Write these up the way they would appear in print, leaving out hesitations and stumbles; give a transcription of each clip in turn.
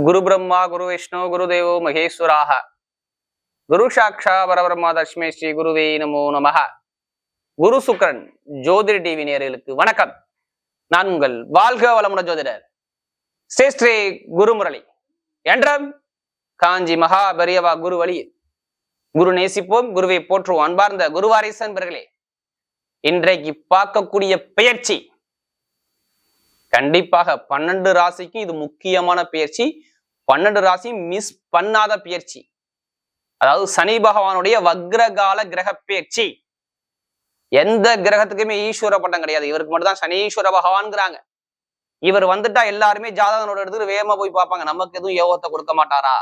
குரு பிரம்மா குரு விஷ்ணு குரு தேவோ மகேஸ்வராக குரு சாட்சா பரபிரம்மா தஸ்மை ஸ்ரீ குருவே நமோ நமஹ. குரு சுக்ரன் ஜோதிட டிவி நேயர்களுக்கு வணக்கம். நான் உங்கள் வாழ்க வளமுடன் ஜோதிடர் ஸ்ரீ குருமுரளி என்றும் காஞ்சி மகா பெரியவா குரு வழியில் குரு நேசிப்போம், குருவை போற்றுவோம். அன்பார்ந்த குருவாரிசு நண்பர்களே, இன்றைக்கு பார்க்கக்கூடிய பெயர்ச்சி கண்டிப்பாக 12 ராசிக்கு இது முக்கியமான பெயர்ச்சி. 12 ராசி மிஸ் பண்ணாத பெயர்ச்சி. அதாவது சனி பகவானுடைய வக்ரகால கிரக பெயர்ச்சி. எந்த கிரகத்துக்குமே ஈஸ்வர பட்டம் கிடையாது, இவருக்கு மட்டும்தான் சனீஸ்வர பகவான்ங்கிறாங்க. இவர் வந்துட்டா எல்லாருமே ஜாதகனோட எடுத்துட்டு வேகமா போய் பார்ப்பாங்க, நமக்கு எதுவும் யோகத்தை கொடுக்க மாட்டாரா?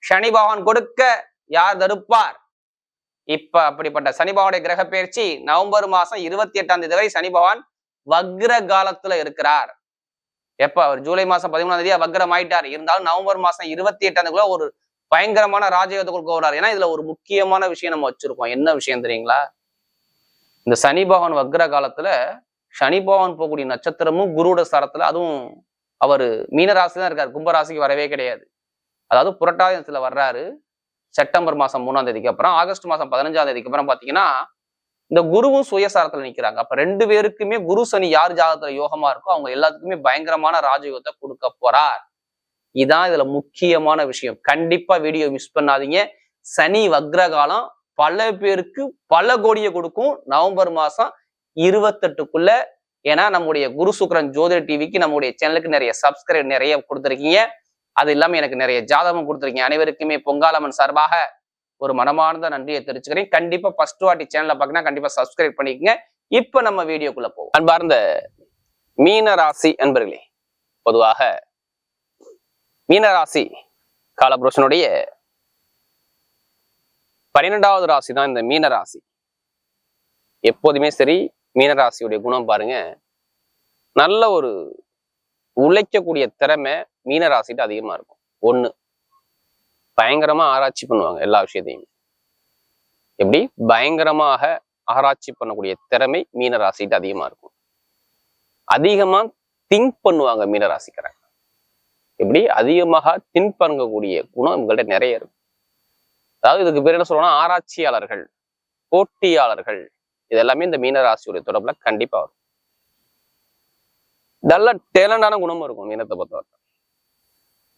சனி பகவான் கொடுக்க யார் தடுப்பார்? இப்ப அப்படிப்பட்ட சனி பகவானுடைய கிரக பெயர்ச்சி நவம்பர் மாசம் 28ஆம் தேதி வரை சனி பகவான் வக்ர காலத்துல இருக்கிறார். எப்ப அவர் ஜூலை மாசம் 13ஆம் தேதியா வக்ரம் ஆயிட்டார். இருந்தாலும் நவம்பர் மாசம் 28ஆம் தேதிக்குள்ள ஒரு பயங்கரமான ராஜயோகத்தை கொடுக்க வர்றாரு. ஏன்னா இதுல ஒரு முக்கியமான விஷயம் நம்ம வச்சிருக்கோம். என்ன விஷயம் தெரியுங்களா? இந்த சனி பகவான் வக்ர காலத்துல சனி பகவான் போகக்கூடிய நட்சத்திரமும் குருவோட சரத்துல, அதுவும் அவரு மீனராசி தான் இருக்காரு, கும்பராசிக்கு வரவே கிடையாது. அதாவது புரட்டாதித்துல வர்றாரு செப்டம்பர் மாசம் 3ஆம் தேதிக்கு அப்புறம். ஆகஸ்ட் மாசம் 15ஆம் தேதிக்கு அப்புறம் பாத்தீங்கன்னா இந்த குருவும் சுயசாரத்துல நிக்கிறாங்க. அப்ப 2 பேருக்குமே குரு சனி யார் ஜாதகத்துல யோகமா இருக்கோ அவங்க எல்லாத்துக்குமே பயங்கரமான ராஜயோகத்தை கொடுக்க போறார். இதான் இதுல முக்கியமான விஷயம். கண்டிப்பா வீடியோ மிஸ் பண்ணாதீங்க. சனி வக்ரகாலம் பல பேருக்கு பல கோடியை கொடுக்கும் நவம்பர் மாசம் 28க்குள்ள. ஏன்னா நம்முடைய குரு சுக்ரன் ஜோதிட டிவிக்கு நம்முடைய சேனலுக்கு நிறைய சப்ஸ்கிரைப் நிறைய கொடுத்துருக்கீங்க. அது இல்லாம எனக்கு நிறைய ஜாதகம் கொடுத்துருக்கீங்க. அனைவருக்குமே பொங்காலம்மன் சார்பாக ஒரு மனமார்ந்த நன்றியை தெரிவிச்சுக்கிறேன். கண்டிப்பா ஃபர்ஸ்ட் வாட்டி சேனலை பார்க்கணும், கண்டிப்பா சப்ஸ்கிரைப் பண்ணிக்கங்க. இப்ப நம்ம வீடியோக்குள்ள போவோம். அன்பார்ந்த மீன ராசி அன்பர்களே, பொதுவாக மீனராசி காலபுருஷனுடைய 12வது ராசி தான் இந்த மீனராசி. எப்போதுமே சரி, மீனராசியுடைய குணம் பாருங்க, நல்ல ஒரு உழைக்கக்கூடிய திறமை மீனராசிட்டு அதிகமா இருக்கும். ஒண்ணு, பயங்கரமா ஆராய்ச்சி பண்ணுவாங்க எல்லா விஷயத்தையும். எப்படி பயங்கரமாக ஆராய்ச்சி பண்ணக்கூடிய திறமை மீனராசிட்டு அதிகமா இருக்கும். அதிகமா திங்க் பண்ணுவாங்க மீனராசிக்காரங்க. எப்படி அதிகமாக திங்க் பண்ணக்கூடிய குணம் உங்கள்கிட்ட நிறைய இருக்கும். அதாவது இதுக்கு பேர் என்ன சொல்றோம்னா ஆராய்ச்சியாளர்கள், போட்டியாளர்கள், இது எல்லாமே இந்த மீனராசியுடைய தொடர்புல கண்டிப்பா வரும். நல்ல டேலண்டான குணமும் இருக்கும் மீனத்தை பொறுத்தவரை.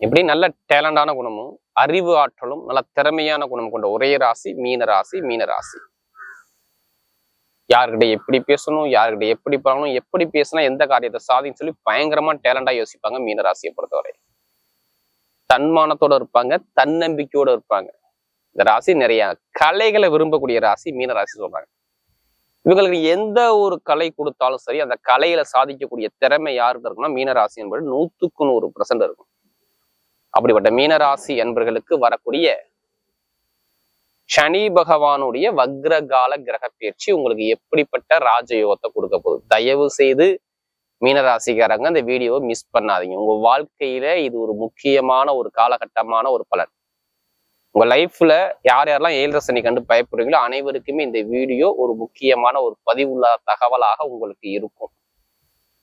எப்படி நல்ல டேலண்டான குணமும் அறிவு ஆற்றலும் நல்ல திறமையான குணம் கொண்ட ஒரே ராசி மீனராசி. மீனராசி யாருக்கிட்ட எப்படி பேசணும், யாருக்கிட்ட எப்படி பண்ணணும், எப்படி பேசினா எந்த காரியத்தை சாதின்னு சொல்லி பயங்கரமா டேலண்டா யோசிப்பாங்க மீனராசியை பொறுத்தவரை. தன்மானத்தோட இருப்பாங்க, தன்னம்பிக்கையோட இருப்பாங்க. இந்த ராசி நிறைய கலைகளை விரும்பக்கூடிய ராசி மீனராசி சொல்றாங்க. இவங்களுக்கு எந்த ஒரு கலை கொடுத்தாலும் சரி, அந்த கலையில சாதிக்கக்கூடிய திறமை யாருக்கு இருக்குன்னா மீனராசி என்பது 100க்கு 100% இருக்கும். அப்படிப்பட்ட மீனராசி என்பர்களுக்கு வரக்கூடிய சனி பகவானுடைய வக்ரகால கிரக பயிற்சி உங்களுக்கு எப்படிப்பட்ட ராஜயோகத்தை கொடுக்க போகுது? தயவு செய்து மீனராசிக்காரங்க இந்த வீடியோவை மிஸ் பண்ணாதீங்க. உங்க வாழ்க்கையில இது ஒரு முக்கியமான ஒரு காலகட்டமான ஒரு பலன். உங்க லைஃப்ல யார் யாரெல்லாம் 7 சனி கண்டு பயப்படுறீங்களோ அனைவருக்குமே இந்த வீடியோ ஒரு முக்கியமான ஒரு பதிவுள்ள தகவலாக உங்களுக்கு இருக்கும்.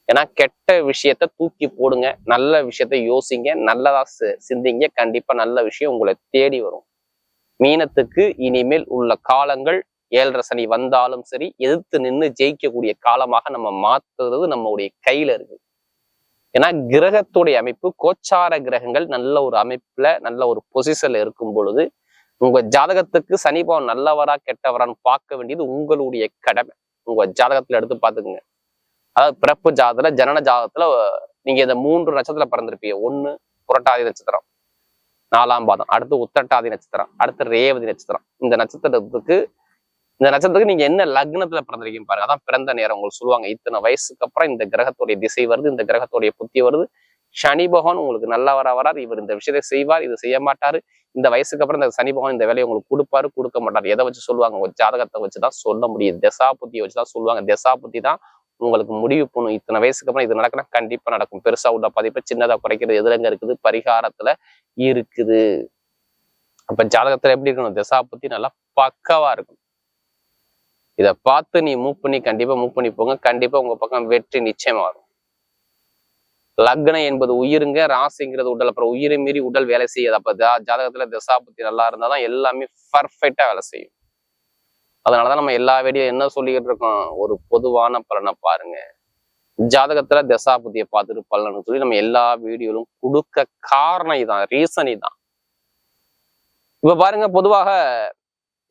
ஏன்னா கெட்ட விஷயத்த தூக்கி போடுங்க, நல்ல விஷயத்த யோசிங்க, நல்லதா சிந்திங்க. கண்டிப்பா நல்ல விஷயம் உங்களை தேடி வரும். மீனத்துக்கு இனிமேல் உள்ள காலங்கள் 7 சனி வந்தாலும் சரி எதிர்த்து நின்று ஜெயிக்கக்கூடிய காலமாக நம்ம மாத்துறது நம்மளுடைய கையில இருக்கு. ஏன்னா கிரகத்துடைய அமைப்பு, கோச்சார கிரகங்கள் நல்ல ஒரு அமைப்புல நல்ல ஒரு பொசிஷன்ல இருக்கும் பொழுது உங்க ஜாதகத்துக்கு சனி பகவான் நல்லவரா கெட்டவரான்னு பார்க்க வேண்டியது உங்களுடைய கடமை. உங்க ஜாதகத்துல எடுத்து பார்த்துக்குங்க. அதாவது பிறப்பு ஜாதகத்துல, ஜனன ஜாதகத்துல நீங்க இந்த 3 நட்சத்திரம் பிறந்திருப்பீங்க. 1 புரட்டாதி நட்சத்திரம், 4ஆம் பாதம், அடுத்து உத்திரட்டாதி நட்சத்திரம், அடுத்து ரேவதி நட்சத்திரம். இந்த நட்சத்திரத்துக்கு நீங்க என்ன லக்னத்துல பிறந்திருக்கீங்க பாருங்க. அதான் பிறந்த நேரம். உங்களுக்கு சொல்லுவாங்க இத்தனை வயசுக்கு அப்புறம் இந்த கிரகத்துடைய திசை வருது, இந்த கிரகத்துடைய புத்தி வருது. சனி பகவான் உங்களுக்கு நல்லவரா வராது, இவர் இந்த விஷயத்தை செய்வார், இது செய்ய மாட்டாரு. இந்த வயசுக்கு அப்புறம் இந்த சனி பகவான் இந்த வேலையை உங்களுக்கு கொடுப்பாரு, கொடுக்க மாட்டாரு. எதை வச்சு சொல்லுவாங்க? உங்க ஜாதகத்தை வச்சுதான் சொல்ல முடியும். தசா புத்தியை வச்சுதான் சொல்லுவாங்க. தசா புத்தி தான் உங்களுக்கு முடிவு பண்ணும். இத்தனை வயசுக்கு அப்புறம் இது நடக்குன்னா கண்டிப்பா நடக்கும். பெருசா உள்ள பதிப்பை சின்னதா குறைக்கிறது எதுலங்க இருக்குது? பரிகாரத்துல இருக்குது. அப்ப ஜாதகத்துல எப்படி இருக்கணும்? தசா புத்தி நல்லா பக்காவா இருக்கும். இதை பார்த்து நீ மூவ் பண்ணி கண்டிப்பா மூவ் பண்ணி போங்க. கண்டிப்பா உங்க பக்கம் வெற்றி நிச்சயமா வரும். லக்னம் என்பது உயிருங்க, ராசிங்கிறது உடல். அப்புறம் உயிரை மீறி உடல் வேலை செய்யாது. அப்ப ஜாதகத்துல திசாபுத்தி நல்லா இருந்தாதான் எல்லாமே பர்ஃபெக்டா வேலை செய்யும். அதனாலதான் நம்ம எல்லா வீடியோ என்ன சொல்லிக்கிட்டு இருக்கோம், ஒரு பொதுவான பலனை பாருங்க, ஜாதகத்துல தசாபுத்தியை பார்த்துட்டு பலன்னு சொல்லி நம்ம எல்லா வீடியோலும் கொடுக்க காரணம் இதான், ரீசன் இதான். இப்ப பாருங்க, பொதுவாக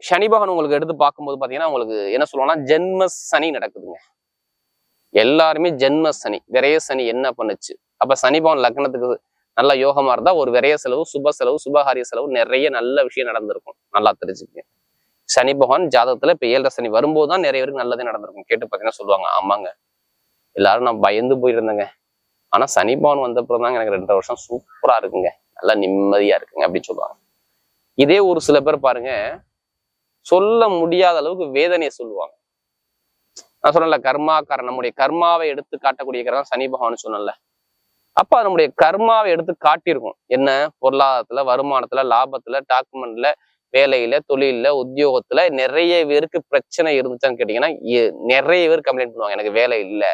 சனி பகவான் உங்களுக்கு எடுத்து பார்க்கும்போது பாத்தீங்கன்னா உங்களுக்கு என்ன சொல்லுவாங்கன்னா ஜென்ம சனி நடக்குதுங்க. எல்லாருமே ஜென்ம சனி, விரைய சனி என்ன பண்ணுச்சு? அப்ப சனி பகவான் லக்னத்துக்கு நல்ல யோகமா இருந்தா ஒரு விரைய செலவு, சுப செலவு, சுபகாரிய செலவு, நிறைய நல்ல விஷயம் நடந்திருக்கும். நல்லா தெரிஞ்சுக்கங்க. சனி பகவான் ஜாதகத்துல இப்ப 7.5 சனி வரும்போதுதான் நிறைய பேருக்கு நல்லதே நடந்திருக்கும். கேட்டு பாத்தீங்கன்னா சொல்லுவாங்க, ஆமாங்க எல்லாரும் நான் பயந்து போயிருந்தேங்க, ஆனா சனி பகவான் வந்தப்புறம் தாங்க எனக்கு 2 வருஷம் சூப்பரா இருக்குங்க, நல்லா நிம்மதியா இருக்குங்க அப்படின்னு சொல்லுவாங்க. இதே ஒரு சில பேர் பாருங்க, சொல்ல முடியாத அளவுக்கு வேதனையை சொல்லுவாங்க. நான் சொன்னல, கர்மாக்காரன், நம்முடைய கர்மாவை எடுத்து காட்டக்கூடிய கிரகம் சனி பகவான் சொன்னல. அப்ப நம்முடைய கர்மாவை எடுத்து காட்டியிருக்கும். என்ன? பொருளாதாரத்துல, வருமானத்துல, லாபத்துல, டாக்குமெண்ட்ல, வேலையில, தொழில, உத்தியோகத்துல நிறைய பேருக்கு பிரச்சனை இருந்துச்சான்னு கேட்டீங்கன்னா நிறைய பேர் கம்ப்ளைண்ட் பண்ணுவாங்க, எனக்கு வேலை இல்லை,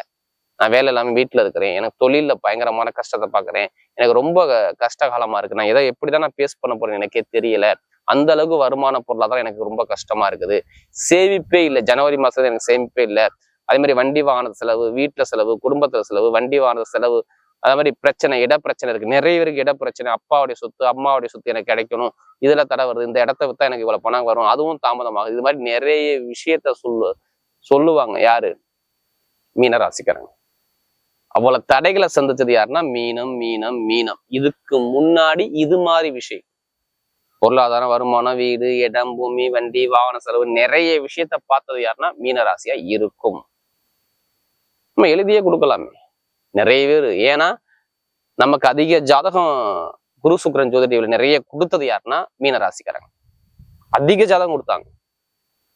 நான் வேலை இல்லாம வீட்டுல இருக்கிறேன், எனக்கு தொழில பயங்கரமான கஷ்டத்தை பாக்குறேன், எனக்கு ரொம்ப கஷ்டகாலமா இருக்கு, நான் எதை எப்படிதான் நான் பேஸ் பண்ண போறேன் எனக்கே தெரியல, அந்த அளவுக்கு வருமான பொருளாதாரம் எனக்கு ரொம்ப கஷ்டமா இருக்குது, சேமிப்பே இல்லை, ஜனவரி மாசத்துல எனக்கு சேமிப்பே இல்லை, அதே மாதிரி வண்டி வாகன செலவு, வீட்டுல செலவு, குடும்பத்துல செலவு, வண்டி வாகன செலவு, அதே மாதிரி பிரச்சனை, இட பிரச்சனை இருக்கு, நிறைய பேருக்கு இட பிரச்சனை, அப்பாவுடைய சொத்து, அம்மாவுடைய சொத்து எனக்கு கிடைக்கணும், இதுல தடை வருது, இந்த இடத்த வித்தா எனக்கு இவ்வளவு பணம் வரும், அதுவும் தாமதமாகுது, இது மாதிரி நிறைய விஷயத்த சொல்லுவாங்க. யாரு? மீனராசிக்காரங்க. அவ்வளவு தடைகளை சந்திச்சது யாருன்னா மீனம், மீனம், மீனம். இதுக்கு முன்னாடி இது மாதிரி விஷயம், பொருளாதாரம், வருமானம், வீடு, இடம், பூமி, வண்டி, வாகன செலவு, நிறைய விஷயத்த பார்த்தது யாருன்னா மீனராசியா இருக்கும். நம்ம எழுதியே கொடுக்கலாமே நிறைய பேர். ஏன்னா நமக்கு அதிக ஜாதகம் குரு சுக்கிரன் ஜோதிடத்தில் நிறைய கொடுத்தது யாருன்னா மீனராசிக்காரங்க. அதிக ஜாதகம் கொடுத்தாங்க.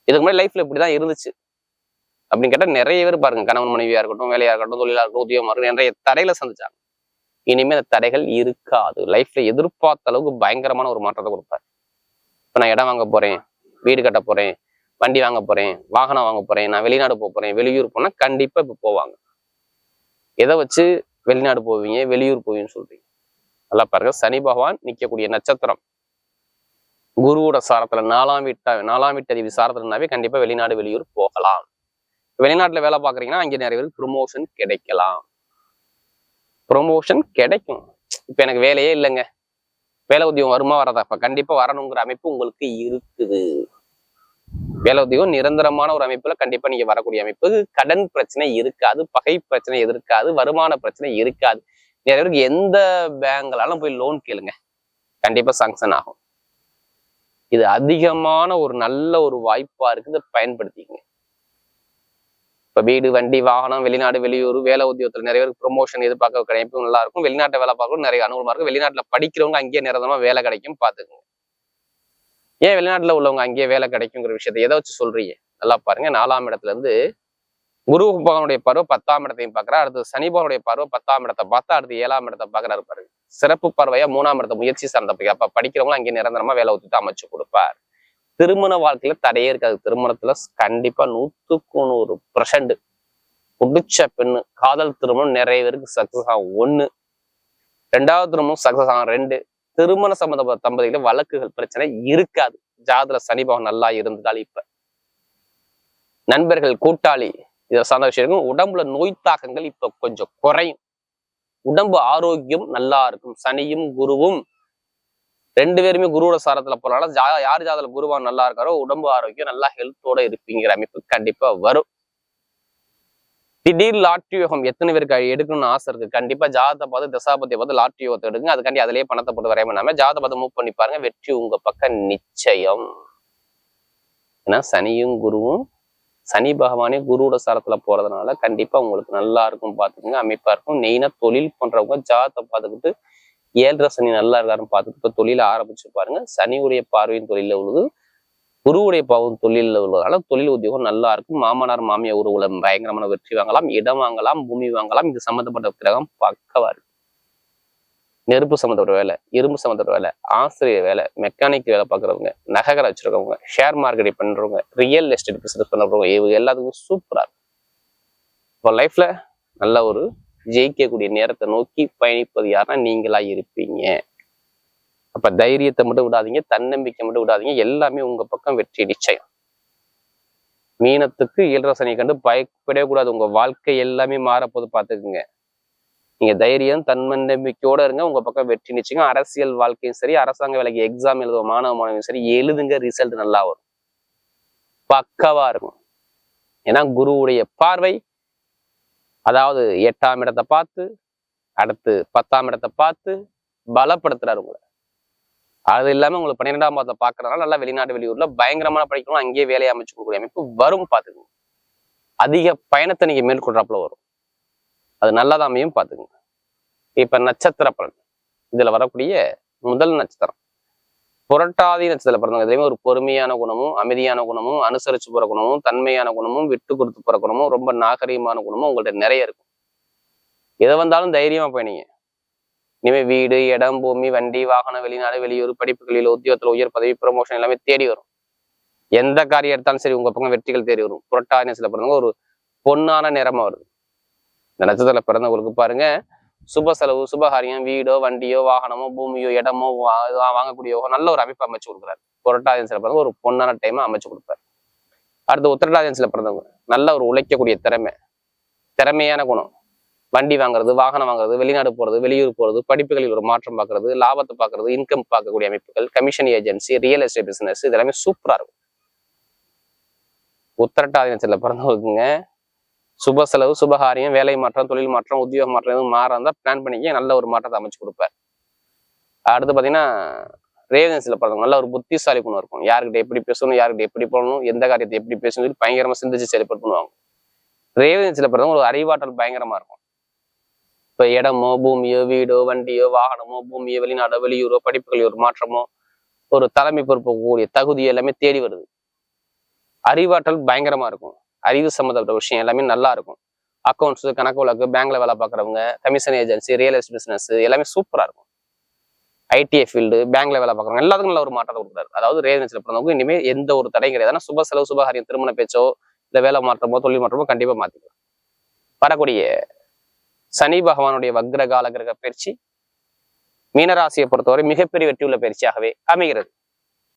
இதுக்கு முன்னாடி லைஃப்ல இப்படிதான் இருந்துச்சு அப்படின்னு கேட்டா நிறைய பேர் பாருங்க, கணவன் மனைவியா இருக்கட்டும், வேலையா இருக்கட்டும், தொழிலா இருக்கட்டும், உத்தியோகமா இருக்கட்டும், நிறைய தடைகளை சந்திச்சாங்க. இனிமே அந்த தடைகள் இருக்காது. லைஃப்ல எதிர்பார்த்த அளவுக்கு பயங்கரமான ஒரு மாற்றத்தை கொடுப்பாரு. இப்ப நான் இடம் வாங்க போறேன், வீடு கட்ட போறேன், வண்டி வாங்க போறேன், வாகனம் வாங்க போறேன், நான் வெளிநாடு போறேன், வெளியூர் போனா கண்டிப்பா இப்ப போவாங்க. எதை வச்சு வெளிநாடு போவீங்க, வெளியூர் போவீங்கன்னு சொல்றீங்க? நல்லா பாருங்க, சனி பகவான் நிக்கக்கூடிய நட்சத்திரம் குருவோட சாரத்துல 4ஆம் வீட்டு அதிபதி சாரத்துலனாவே கண்டிப்பா வெளிநாடு, வெளியூர் போகலாம். வெளிநாட்டுல வேலை பாக்குறீங்கன்னா அங்கே நிறைய பேருக்கு ப்ரொமோஷன் கிடைக்கலாம், ப்ரொமோஷன் கிடைக்கும். இப்ப எனக்கு வேலையே இல்லைங்க, வேலை உத்தியோகம் வருமா வராதா? அப்ப கண்டிப்பா வரணுங்கிற அமைப்பு உங்களுக்கு இருக்குது. வேலை உத்தியோகம் நிரந்தரமான ஒரு அமைப்புல கண்டிப்பா நீங்க வரக்கூடிய அமைப்பு. கடன் பிரச்சனை இருக்காது, பகை பிரச்சனை இருக்காது, வருமான பிரச்சனை இருக்காது. நிறைய பேருக்கு எந்த பேங்க்லாலும் போய் லோன் கேளுங்க, கண்டிப்பா சாங்ஷன் ஆகும். இது அதிகமான ஒரு நல்ல ஒரு வாய்ப்பா இருக்குது, பயன்படுத்திக்கங்க. இப்ப வீடு, வண்டி, வாகனம், வெளிநாடு, வெளியூர், வேலை உத்தியோகத்துல நிறைய பேருக்கு ப்ரொமோஷன் எதிர்பார்க்க கிடைக்கும், நல்லா இருக்கும். வெளிநாட்டை வேலை பார்க்கணும் நிறைய அனுகூலமா இருக்கும். வெளிநாட்டுல படிக்கிறவங்க அங்கேயே நிரந்தரமா வேலை கிடைக்கும், பாத்துக்கோங்க. ஏன் வெளிநாட்டுல உள்ளவங்க அங்கேயே வேலை கிடைக்குங்கிற விஷயத்த எதை வச்சு சொல்றீங்க? நல்லா பாருங்க, 4ஆம் இடத்துல இருந்து குரு பகவானுடைய பார்வை 10ஆம் இடத்தையும் பாக்குறா, அடுத்து சனி பகவானுடைய பார்வை 10ஆம் இடத்தை பார்த்தா அடுத்து 7ஆம் இடத்தை பாக்குறாரு பாருங்க. சிறப்பு பார்வையா 3ஆம் இடத்தை முயற்சி சார்ந்த அப்ப படிக்கிறவங்க அங்கே நிரந்தரமா வேலை ஒத்துட்டு அமைச்சு கொடுப்பார். திருமண வாழ்க்கையில தடையே இருக்காது. திருமணத்துல கண்டிப்பா 100% புடிச்ச பெண்ணு, காதல் திருமணம் நிறைய பேருக்கு சக்சஸ் ஆகும் 1, 2வது திருமணம் சக்சஸ் ஆகும் 2. திருமண சம்பந்தப்பட்ட தம்பதிகள வழக்குகள் பிரச்சனை இருக்காது. ஜாதகத்துல சனி பகவான் நல்லா இருந்ததால் இப்ப நண்பர்கள், கூட்டாளி, இதை சார்ந்த விஷயம் இருக்கும். உடம்புல நோய் தாக்கங்கள் இப்ப கொஞ்சம் குறையும், உடம்பு ஆரோக்கியம் நல்லா இருக்கும். சனியும் குருவும் 2 பேருமே குருவோட சாரத்துல போனால யார் ஜாதகத்துல குருவான் நல்லா இருக்காரோ உடம்பு ஆரோக்கியம் நல்லா ஹெல்த்தோட இருப்பீங்கிற அமைப்பு கண்டிப்பா வரும். திடீர் லாட்ரி யோகம் எத்தனை பேருக்கு எடுக்கணும்னு ஆசை இருக்கு? கண்டிப்பா ஜாதகத்தை பார்த்து தசாபதியை பார்த்து லாட்ரி யோகத்தை எடுங்க. அதுக்காண்டி அதிலேயே பணத்தை போட்டு வரைய பண்ணாம ஜாதகத்தை பார்த்து மூவ் பண்ணி பாருங்க, வெற்றி உங்க பக்கம் நிச்சயம். ஏன்னா சனியும் குருவும், சனி பகவானே குருவோட சாரத்துல போறதுனால கண்டிப்பா உங்களுக்கு நல்லா இருக்கும், பாத்துக்கோங்க, அமைப்பா இருக்கும். மெயினா தொழில் பண்றவங்க ஜாதகத்தை பார்த்துக்கிட்டு 7.5 சனி நல்லா இருக்காருன்னு பார்த்துட்டு இப்ப தொழில ஆரம்பிச்சு பாருங்க. சனியுடைய பார்வையின் தொழில உள்ளது, குருவுடைய பாவம் தொழில உள்ளதால தொழில் உத்தியோகம் நல்லா இருக்கும். மாமனார் மாமியார் உறவுல பயங்கரமான வெற்றி வாங்கலாம், இடம் வாங்கலாம், பூமி வாங்கலாம். இது சம்பந்தப்பட்ட கிரகம் பக்கவா இருக்கு. நெருப்பு சம்மந்தப்பட்ட வேலை, இரும்பு சம்மந்தப்பட்ட வேலை, ஆசிரியர் வேலை, மெக்கானிக் வேலை பார்க்குறவங்க, நகைகளை வச்சிருக்கவங்க, ஷேர் மார்க்கெட்டிங் பண்றவங்க, ரியல் எஸ்டேட் பிசினஸ் பண்றவங்க, எல்லாத்துக்கும் சூப்பரா இருக்கும். இப்போ லைஃப்ல நல்ல ஒரு ஜெயிக்கக்கூடிய நேரத்தை நோக்கி பயணிப்பது யாருன்னா நீங்களா இருப்பீங்க. அப்ப தைரியத்தை மட்டும் விடாதீங்க, தன்னம்பிக்கை மட்டும் விடாதீங்க, எல்லாமே உங்க பக்கம் வெற்றி நிச்சயம். மீனத்துக்கு 7 சனியை கண்டு பயப்படவே கூடாது. உங்க வாழ்க்கை எல்லாமே மாறப்போது பார்த்துக்குங்க. நீங்க தைரியம் தன்னம்பிக்கையோட இருங்க, உங்க பக்கம் வெற்றி நிச்சயம். அரசியல் வாழ்க்கையும் சரி, அரசாங்க வேலைக்கு எக்ஸாம் எழுதுவோம் மாணவியும் சரி, எழுதுங்க, ரிசல்ட் நல்லா வரும், பக்கவா இருக்கும். ஏன்னா குருவுடைய பார்வை, அதாவது 8ஆம் இடத்தை பார்த்து அடுத்து 10ஆம் இடத்தை பார்த்து பலப்படுத்துறாரு உங்களை. அது இல்லாம உங்களுக்கு 12ஆம் இடத்தை பார்க்கறதுனால நல்லா வெளிநாடு வெளியூர்ல பயங்கரமான படிக்கணும், அங்கேயே வேலையை அமைச்சு கொடுக்கக்கூடிய அமைப்பு வரும். பார்த்துக்கோங்க. அதிக பயணத்தை நீங்க மேற்கொள்றாப்புல வரும், அது நல்லதாமையும் பார்த்துக்கோங்க. இப்ப நட்சத்திர பலன், இதுல வரக்கூடிய முதல் நட்சத்திரம் புரட்டாதி நட்சத்திரத்துல பிறந்தவங்க. எதுவுமே ஒரு பொறுமையான குணமும், அமைதியான குணமும், அனுசரிச்சு போற குணமும், தன்மையான குணமும், விட்டு கொடுத்து போற குணமும், ரொம்ப நாகரீகமான குணமும் உங்கள்ட்ட நிறைய இருக்கும். எதை வந்தாலும் தைரியமா போயினீங்க. இனிமே வீடு, இடம், பூமி, வண்டி, வாகனம், வெளிநாடு வெளியூர், படிப்புகளில், உத்தியோகத்துல உயர் பதவி, ப்ரமோஷன் எல்லாமே தேடி வரும். எந்த காரியம் எடுத்தாலும் சரி உங்க பக்கம் வெற்றிகள் தேடி வரும். புரட்டாதி நட்சத்திரத்துல பிறந்தவங்க ஒரு பொன்னான நிறமா வருது. இந்த நட்சத்திரத்துல பிறந்தவங்களுக்கு பாருங்க, சுப செலவு, சுபகாரியம், வீடோ, வண்டியோ, வாகனமோ, பூமியோ, இடமோ வாங்கக்கூடிய நல்ல ஒரு அமைப்பு அமைச்சு கொடுக்குறாரு. புரட்டாதி நட்சத்திரத்துல பிறந்தவங்க ஒரு பொன்னான டைமா அமைச்சு கொடுப்பாரு. அடுத்து உத்திரட்டாதி நட்சத்திரத்துல பிறந்தவங்க நல்ல ஒரு உழைக்கக்கூடிய திறமையான குணம், வண்டி வாங்குறது, வாகனம் வாங்குறது, வெளிநாடு போறது, வெளியூர் போறது, படிப்புகளில் ஒரு மாற்றம் பார்க்கறது, லாபத்தை பார்க்கறது, இன்கம் பார்க்கக்கூடிய அமைப்புகள், commission agency, real estate business, இது எல்லாமே சூப்பரா இருக்கும். உத்திரட்டாதி நட்சத்திரத்துல பிறந்தவங்க சுப செலவு, சுபகாரியம், வேலை மாற்றம், தொழில் மாற்றம், உத்தியோக மாற்றம் எதுவும் மாற இருந்தா பிளான் பண்ணிக்க நல்ல ஒரு மாற்றத்தை அமைச்சு கொடுப்பார். அடுத்து பாத்தீங்கன்னா ரேவதி நட்சத்திரத்துல பிறந்தவங்க நல்ல ஒரு புத்திசாலி குணம் இருக்கும். யாருக்கிட்ட எப்படி பேசணும், யாருக்கிட்ட எப்படி போகணும், எந்த காரியத்தை எப்படி பேசணும் சொல்லி பயங்கரமா சிந்திச்சு செயல்பட்டு பண்ணுவாங்க. ரேவதி நட்சத்திரத்துல பிறந்தவங்க ஒரு அறிவாற்றல் பயங்கரமா இருக்கும். இப்ப இடமோ, பூமியோ, வீடோ, வண்டியோ, வாகனமோ, பூமியோ, வெளிநாடோ, வெளியூரோ, படிப்புகளில் ஒரு மாற்றமோ, ஒரு தலைமை பொறுப்பு கூடிய தகுதி எல்லாமே தேடி வருது. அறிவாற்றல் பயங்கரமா இருக்கும். அறிவு சம்மந்தப்பட்ட விஷயம் எல்லாமே நல்லா இருக்கும். அக்கௌண்ட்ஸ், கணக்கு வழக்கு, பேங்க்ல வேலை பார்க்குறவங்க, commission agency, real estate business எல்லாமே சூப்பரா இருக்கும். ஐடிஐ ஃபீல்டு, பேங்க்ல வேலை பார்க்குறவங்க எல்லாத்துக்கும் நல்ல ஒரு மாற்றத்தை கொடுக்குறாரு. அதாவது ரேவதி நட்சத்திரத்துல பிறந்தவங்க இனிமேல் எந்த ஒரு தடையும் கிடையாது. ஆனா சுப செலவு, சுபகாரியம், திருமண பேச்சோ இல்ல வேலை மாற்றமோ தொழில் மாற்றமோ கண்டிப்பா மாத்திக்கலாம். வரக்கூடிய சனி பகவானுடைய வக்ர கால கிரக பயிற்சி மீனராசியை பொறுத்தவரை மிகப்பெரிய வெற்றியுள்ள பயிற்சியாகவே அமைகிறது.